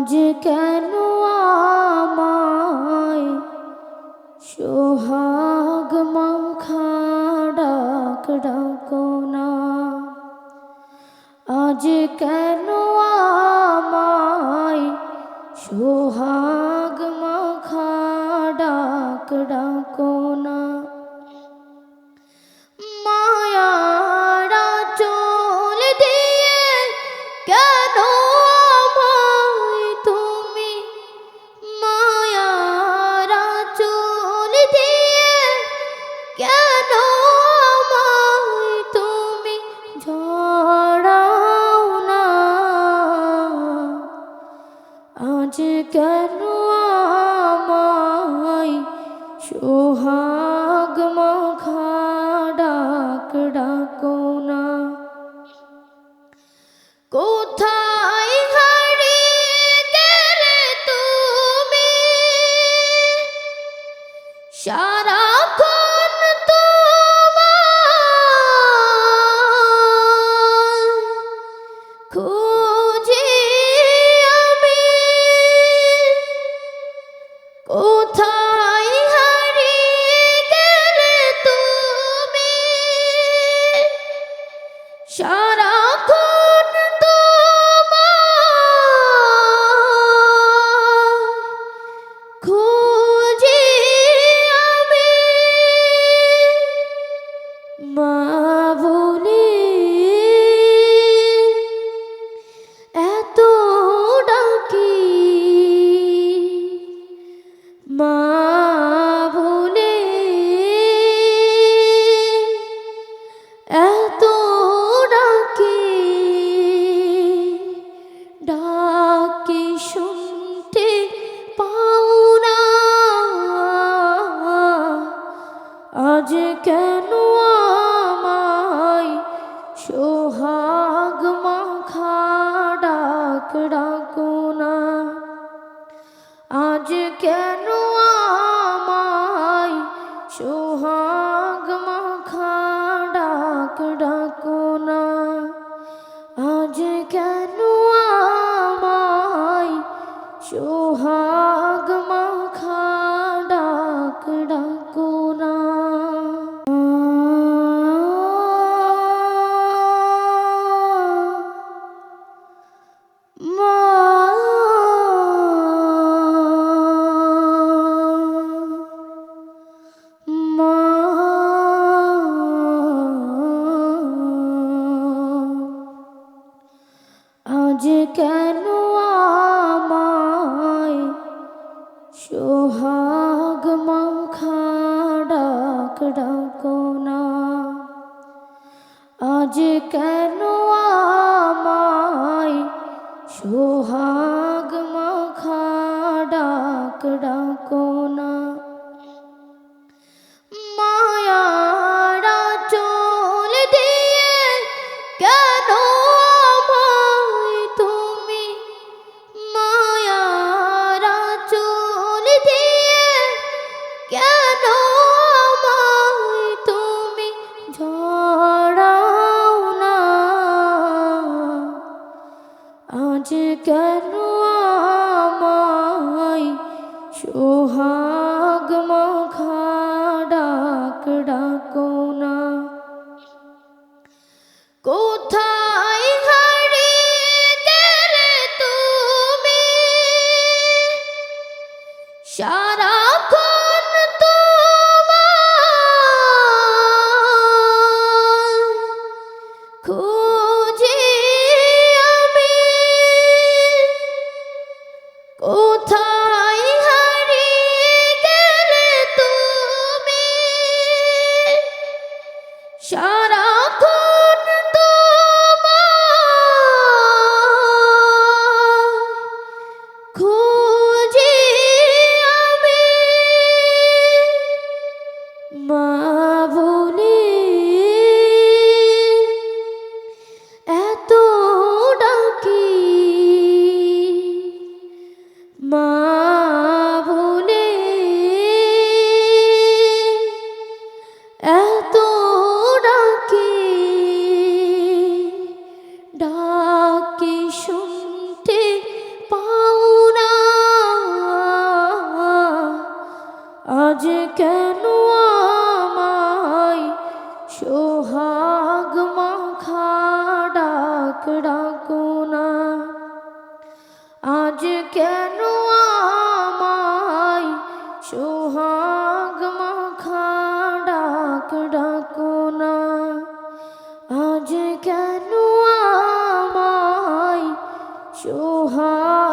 আজ কেন আমায় সোহাগ মাখা ডাক ডাকো না। আজ কেন আমায় সোহাগ মাখা ডাক ডাকো না। মায়ারা চোল দিয়ে কেন আমায় তুমি, মায়ারা চোল দিয়ে কেন আমায় তুমি ঝরাও না। আজ কেন আমায় সোহাগ মাখা ডাক ডাকো না। কোথায় হারিয়ে গেলে তুমি, সারাক্ষণ তোমায় খুঁজি আমি। কোথায় হারিয়ে গেলে তুমি, সারাক্ষণ তোমায় খুঁজি আমি। মা বলে এত ডাকি, মা বলে এত ডাকি, ডাকি শুনতে পাও না। আজ কেন আমায় সোহাগ মাখা ডাক ডাকো না। আজ কেন আমায় সোহাগ মাখা ডাক ডাকো না। আজ কেন আমায় সোহাগ মাখা ডাক ডাকো না। আজ কেন আমায় সোহাগ মাখা ডাক ডাকো না। আজ কেন আমায় সোহাগ মাখা ডাক ডাকো না। মায়ারা চোল দিয়ে কেন আমায় তুমি, মায়ারা চোল দিয়ে কেন আমায় তুমি ঝরাও না। আজ কেন আমায় সোহাগ মাখা ডাক ডাকো না। কোথায় হারিয়ে গেলে তুমি, সারাক্ষণ তোমায় খুঁজি আমি। কোথায় হারিয়ে গেলে তুমি, সারাক্ষণ তোমায় খুঁজি আমি। কেন আমায় সোহাগ মাখা ডাক ডাকো না, আজ কেন আমায় সোহাগ মাখা ডাক ডাকো না, আজ কেন আমায় সোহাগ